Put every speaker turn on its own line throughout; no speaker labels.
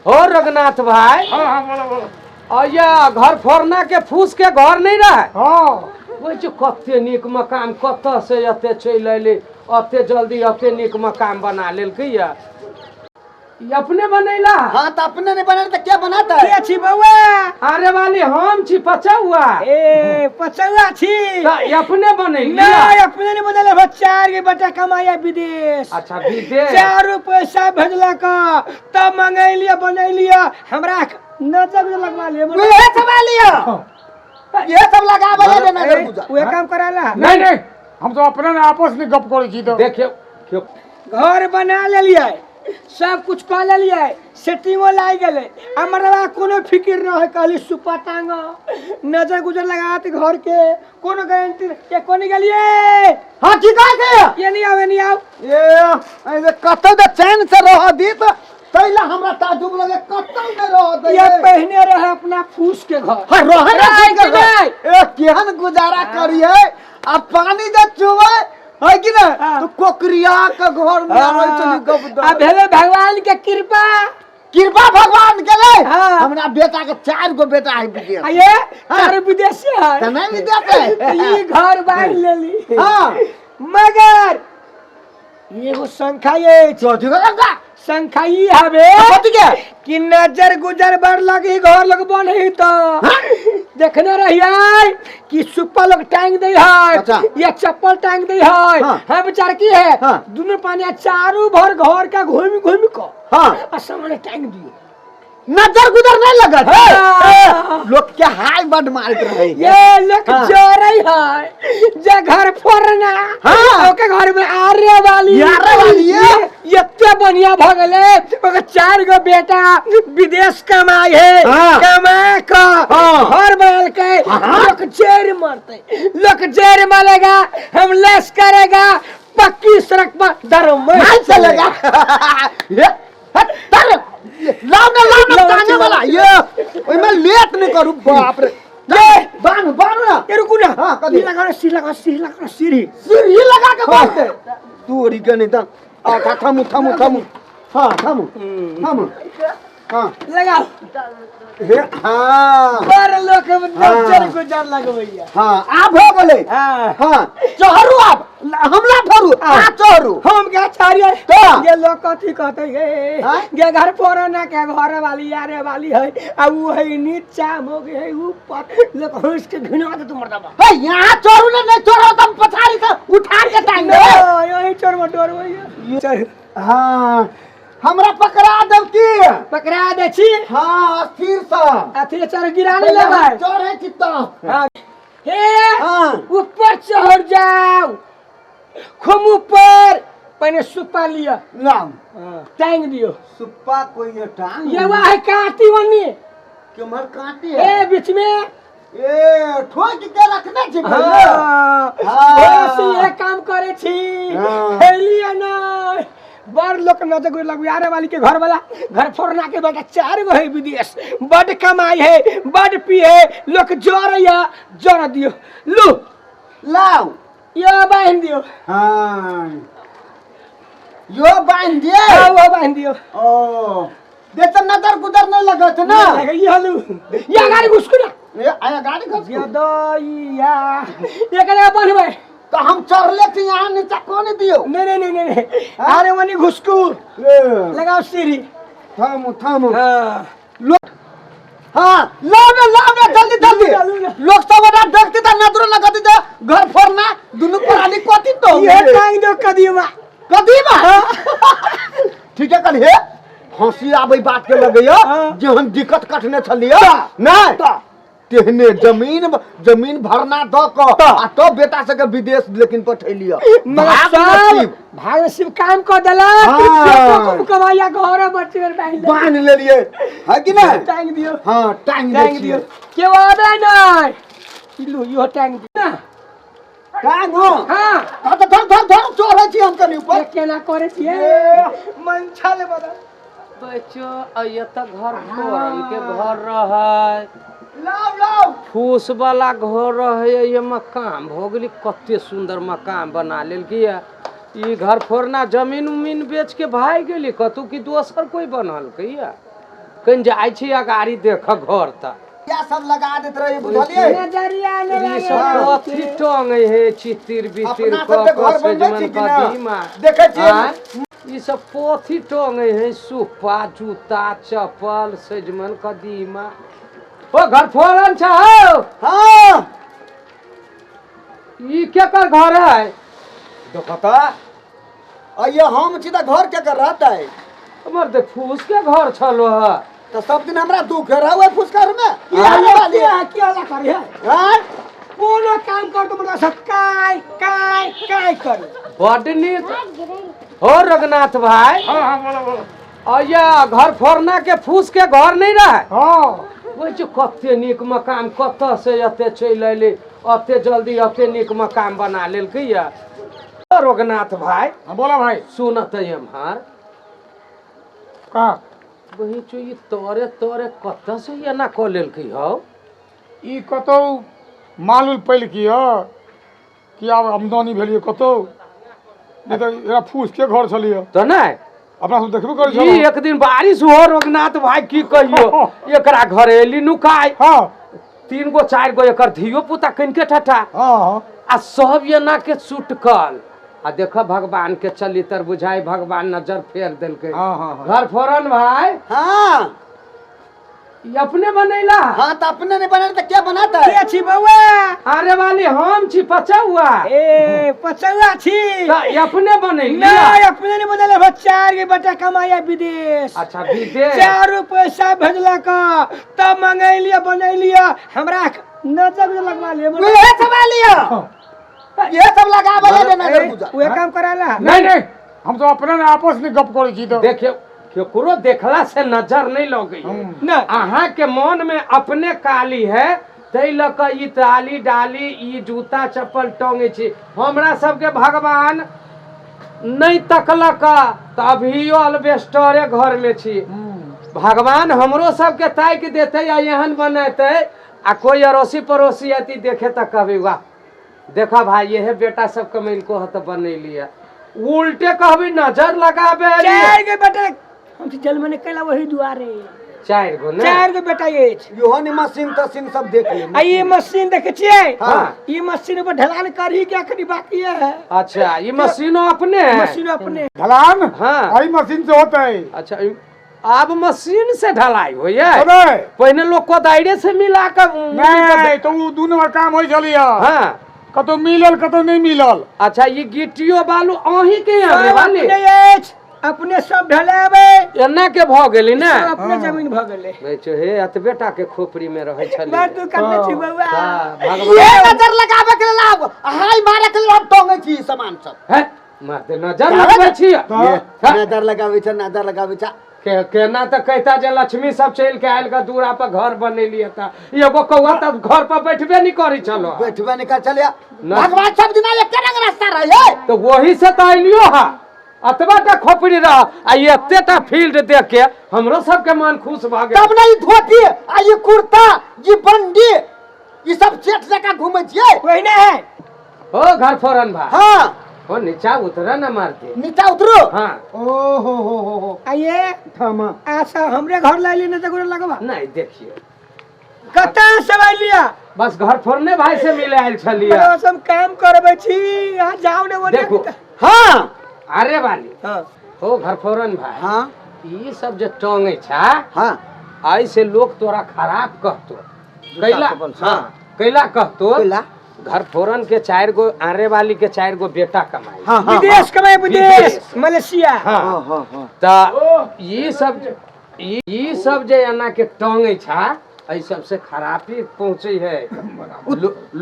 हो रघुनाथ भाई।
हाँ हाँ बोलो बोलो।
अया घर फोड़ना के फूस के घर नहीं रहे।
हाँ
वो जो कते निक मकान कत से अते चल अले अते जल्दी अते निक मकान बना लेल या ये अपने बनैला।
हाँ तो अपने ने बना तो क्या बनाता है?
के छी बउआ?
अरे वाली हम छी पचौआ।
ए पचौआ छी।
ये अपने बनैली?
नहीं अपने नहीं बनले हो, 4 के बेटा कमाया विदेश।
अच्छा विदेश
4 पैसा भेजला का तब मंगैलिया बनैलिया हमरा नजर लगवा ले।
ये सब लिया ये सब लगा बजे ना
वे काम कराला।
नहीं नहीं हम तो अपने ने आपस में गप करे छी। तो
देखियो क्यों
घर बना ले लिया, सब कुछ कर ले लिया, सेटिंगो लाई गेले। हमरा कोनो फिक्र न है, खाली सुपा टांग नजर गुजर लगात घर के कोनो गारंटी ये कोनी गेलिए।
हाँ ठीक है
ये नहीं आवे नहीं आओ
ये कतो द चैन से रह दी तो तैला हमरा ताजुब लगे कतो में रह दे।
ये पहने रहे अपना फूस के घर।
हां रह के ए केहन गुजारा करिए अब पानी द चुवे है कि ना तो कोकरिया के घर में रह चली गप।
अब भेले भगवान के कृपा
कृपा भगवान के ले।
हाँ।
हमरा बेटा के 4 गो बेटा है विदेश।
ये 4 विदेशी है
तने विदेश है
ये घर बांध लेली।
हां
मगर एगो संख्या ये
चौथी का
संख्या ये हवे
कथि के
कि नजर गुजर बर लगी घर लग बने तो देखने रहिए कि सुप्पा लोग टांग दे है।
अच्छा।
ये चप्पल टांग दे है।
हाँ।
है बेचार की है।
हाँ।
दोनों पानी चारों भर घर का घूम घूम को
हां
सामने टांग दियो।
नजर गुजर नहीं लगा
हाँ।
लोग के हाय बड मारत रहे।
ये लोग
हाँ।
जोरे है जे घर फोड़ना।
हाँ।
ओके घर में आरे वाली ये इतने बढ़िया भगले ओके 4 गो बेटा विदेश कमाए है।
हाँ।
कमा का
हाँ।
घर बना के लोग जेर मारते, लोग जेर मारेगा, हम लेस करेगा, पक्की सड़क पर धर्म में
चलेगा। ये तर लाव ताने वाला ये ओइ में लेट नहीं करू बाप रे। ले बांध ना
ये रुको ना।
हाँ, कभी।
सीढ़ी लगा सीढ़ी
सीढ़ी लगा के बांध दे तू ओरी के नहीं आ थमू हां थमू हां
लगाओ।
हे हां
पर लोग नजर गुजर लगवैया।
हां आप हो गेले।
हां
हां चहरू आप हमला ठरू आ चहरू
हम क्या चारिए
तो
ये लोग कथी कहते ये
हाँ?
ये घर फोड़ना के घर वाली यारे वाली है अब वो है नीचा हो गए है ऊपर लोग होश के घिना दे तुम मरदा
हे यहां चोरू ने नहीं चोरो तुम पछाड़ी से उठा के टांग दे।
यही चोर मोटोर वही चल
हां हमरा पकड़ा दब की
पकड़ा दे छी।
हां स्थिर सा
अथी चोर गिराने लगा
चोर है चित्ता।
हां हे
हां
ऊपर चढ़ जाओ खूब ऊपर पहले सुपा लिया
नाम
टांग दियो।
सुप्पा कोई ये टांग
ये वह है काटी वनी
कमर काटी है
ए बीच में
ए ठोक के रखना छी
हाँ।
हाँ।
ऐसे ये काम करे छी।
हाँ।
खेलिए ना बड़ लोग नजर गुजर लग यारे वाली के घर वाला घर फोड़ना के बेटा 4 गो है विदेश बड़ कमाई है बड़ पी है लोग जोर दियो लो
लाओ
ये बांध दियो।
हां यो बांध दिए
हाँ, वो बांध दियो।
ओ देता नजर गुजर नहीं लगा था ना
ये हलू ये गाड़ी घुसको ना
ये आया गाड़ी खस
ये दोइया ये कने बनबे
तो हम चढ़ ले थे यहां नीचे कोने दियो
नहीं अरे वनी घुसको लगाओ सीढ़ी
थामो
हां
लोग हां लाओ ना जल्दी लोग सब बड़ा देखते था नजर लगाते थे घर फोड़ना दोनों पुरानी कोती तो
ये टांग दो कदीमा
ठीक है कल हे हंसी आबै बात के लगैया जे हम दिक्कत कटने छलिया नहीं तेहने जमीन भरना द क आ तो बेटा से के विदेश लेकिन पठैलिया
भाग नसीब काम कर देला
हाँ।
कमाया घर बच्चे
बांध ले लिए है कि नहीं
टांग दियो।
हां टांग
दियो के वादा नहीं लो यो टांग दियो ना
टांग हो
हां
धर चोर है छी हम कनी ऊपर
केना करे छी मन छाले बता
बच्चो अय त घर फोड़ल के घर रहे
लाओ
फूस वाला घर रहे ये मकान हो गेली कते सुंदर मकान बना लेल किया ई घर फोड़ना जमीन उमीन बेच के भाग गेली कतु की दोसर कोई बनल कहिया कहीं जाय छी अगाड़ी देख घर तक
क्या सब लगा देत रहे बुझलिए
नजरिया ने
ई सब कथी टंगे है चितिर बितिर
अपना सबके घर बनबै छी कि ना देखै छी
ई सब पोथी टंगे है सुपा जूता चप्पल सजमन कदीमा ओ घर फोड़न छ
हां
ई केकर घर है
देखो त आइए हम छी त घर के कर रहता है
हमर देख फूस के घर छलो है
तो सब दिन हमरा दुख है रहुए फुसकर में
क्या करे
हां
कोनो काम कर तो बड़ा सब काय कर
बड़ नीक हो रघुनाथ भाई
हाँ हाँ बोलो बोलो
आया घर फोड़ना के फूस के घर नहीं रहे
हाँ
वो जो कते नीक मकान कत से अते चल अले अते जल्दी अते नीक मकान बना लेलकै या रघुनाथ भाई
हाँ बोला भाई
सुनत हमार
का
वही जो ये तोरे तोरे कत से ये ना को लेलकै हो
ई कतौ मालूल पैल की हो कि आब आमदनी भेलिए कतौ नहीं तो एरा फूस के घर छलिए
तो नहीं
अपना सब देखबे करै
ई
छलो
एक दिन बारिश हो रघुनाथ भाई की कहियो एकरा घरे एली नुकाय
हाँ
3 गो 4 गो एकर धियो पुता कन के ठठा
हाँ हाँ
आ सब ये ना के चुटकल आ देखो भगवान के चली तर बुझाई भगवान नजर फेर देलकै
हाँ हाँ हाँ
घर फोरन भाई
हां
ई अपने बनैला
हां त अपने नहीं बने त क्या बनाता है
के छी बउआ
अरे वाली हम छी पचौआ
ए पचौआ छी
त ई अपने बनैली
नहीं अपने नहीं बदले बच्चार के बेटा कमाया विदेश
अच्छा विदेश
4 पैसा भेजलक तब मंगैलिया बनैलिया हमरा नजर लगवा लिए
ये सब लिया ये सब लगावे ले नजर पूजा
वे काम कराला
नहीं नहीं हम तो अपने ने आपस में गप करै छी तो
देखियो केकरो देखला से नजर नहीं लगे
ना
अहाँ के मन में अपने काली है तै लक ई ताली डाली ई जूता चप्पल टंगे छी हमरा सबके भगवान नहीं तकलक तभियो अल्बेस्टरे घर में छी भगवान हमरो सबके ताक देते आ एहन बनते आ कोई अड़ोसी पड़ोसी आती देखे त कहबे वाह देखा भाई ये बेटा सब कमेल को हत बनैलिया उल्टे कहबी नजर लगाबे
चार के बेटा हम जल में निकला वही दुआरे
4 गो ना
4 के बेटा ये
यो नि मशीन तशीन सब देख ले
आ ये मशीन देखे छिए
हाँ।
ये मशीन पर ढलान करही क्या करी बाकी है
अच्छा ये मशीनों अपने है
मशीन अपने
ढलान
हाँ।
आई मशीन से होता है
अच्छा अब मशीन से ढलाई हो ये
अरे
पहले लोग को दायरे से मिला कर
नहीं तो वो दोनों का काम हो छलिए
हाँ
कतो मिलल कतो नहीं मिलल
अच्छा ये गिट्टियो बालू अही के यहाँ रे वाली
अपने सब ढलावे
एना के भ गेली ना
सब अपने जमीन भ गेले
बेचो हे अत बेटा के खोपड़ी में रहे छली
बात तू करने छी बउआ
हाँ,
ये
भगवान
नजर लगावे के लाभ हाय मारे के लाभ टंगे छी सामान सब
है मार दे नजर लगबै छी
ये नजर लगावे छ
केना त कहता जे लक्ष्मी सब चल के आयल का दूरा पर घर बनेलिए त एगो कौआ त घर पर बैठबे नहीं करी चलो
बैठबे नहीं कर चलिया
न-
भगवान सब दिन एक रंग रास्ता रहे
तो वही से तो अलियो हा अतबा टा खोपड़ी रह आ ये एतेटा फील्ड देख के हमरो सबके मन खुश भ गेल
तब नहीं धोती आ ये कुर्ता ये बंडी ये सब चेट जका घूमे छिए
वही ना है
ओ घर फोरन भाई
हां
ओ नीचा उतरा ना मार के
नीचा उतरो
हाँ
ओ हो
आइए
थामा
आशा हमरे घर ला लेने तक लगवा
नहीं देखिए
कता से लिया
बस घर फोरने भाई से मिले आयल छलिए
बस हम काम करबे छी आ जाओ ने वो
देखो
हां
अरे वाली
हां
ओ घर फोरन भाई
हां
ई सब जे टंगे छा
हां
आई से लोग तोरा खराब कहतो कैला
चप्पल से।
हाँ कैला कहतो
कैला
घर फोरन के 4 गो आरे वाली के 4 गो बेटा कमाई
हां
विदेश कमाए विदेश
विदेश।
मलेशिया
हाँ
हां
त ये सब जे एना के टंगे छा ऐ सबसे खराबी पहुंचे है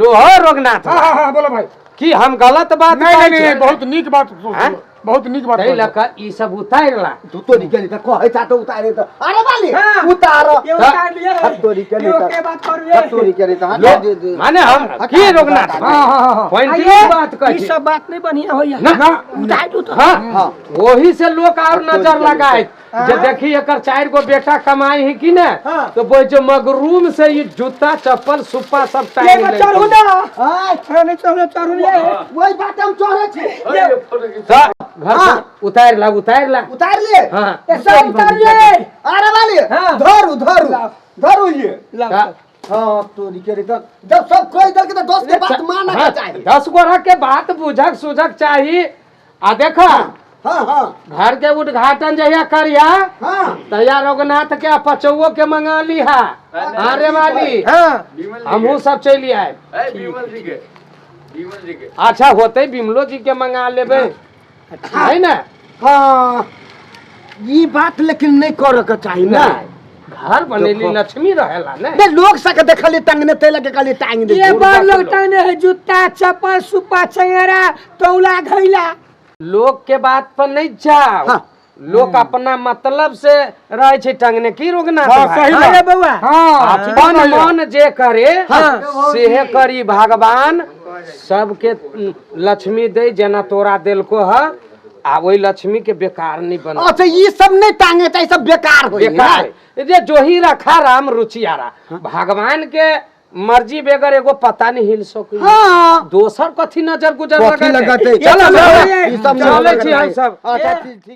लोहा रघुनाथ
हाँ हाँ हाँ बोलो भाई
कि हम गलत बात
नहीं
कहै
नहीं
छी?
नहीं बहुत नीक बात
हाँ?
बहुत नीक बात
तै लक ई सब उतारला
तू तो निकली त कहै था तो उतारे त अरे वाली
हाँ।
उतार
ये उतार लिया है
हट तोरी के
ये
नहीं
के बात करू
हट तोरी के नहीं त
लो, माने हम की रघुनाथ
हाँ हाँ हाँ
पॉइंट बात कहै
ये
छी
सब बात नहीं बढ़िया होइया
ना
उतार दू तो
हाँ
हाँ।
वही से लोग और नजर लगाए जे देखी एकर 4 गो बेटा कमाई है कि ना
हाँ।
तो वो जो मगरूम से ये जूता चप्पल सुप्पा सब
ये
टांग ले
चढ़ू ना
हां
नहीं चढ़ू ये
वही बात हम चोरे छी
तो घर
हाँ।
पर उतार ला
उतार लिए
हाँ
ये सब उतारिए
अरे वाली
हाँ।
धरू धरू धरू ये
लाओ
का-
सब।
हाँ तोरी के रिटर्न जब सब कोई दल के तो दोस्त के बात मानना
हाँ,
चाहिए
10 गोरा के बात बुझक सुझक चाहिए आ देखा
हाँ हाँ
घर के उद्घाटन जहिया करिया
हाँ
तैया रघुनाथ के पचौओ के मंगा ली है अरे वाली
हाँ
हमहू सब चली आए अच्छा होते बिमलो जी के मंगा लेबे है ना
हाँ ये बात लेकिन नहीं करे के चाहिए ना
घर बनेली लक्ष्मी रहेला ने
बे लोग सके देखली टंगने तेल के खाली टांग दे
ये बार लोग टांगने है जूता चप्पल सुपा चंगेरा तौला घैला
लोग के बात पर नहीं जाओ
हाँ।
लोग अपना मतलब से रहे छे टंगने की रोकना
हाँ, सही बात।
अरे बउआ
हाँ
अपन मन जे करे
हाँ।
सेहे करी भगवान सबके लक्ष्मी दे जना तोरा देलको है आ वही लक्ष्मी के बेकार नहीं बना
अच्छा ये सब नहीं टांगे चाहिए सब बेकार हो
बेकार जे जो ही रखा राम रुचियारा भगवान के मर्जी बेगर एगो पता नहीं हिल सकी
हाँ
दोसर कथी नजर गुजर
कथी
लगते
लगते
चलो
चलो,
ये
ये सब
चले
नहीं
छी हम सब
अच्छा ठीक है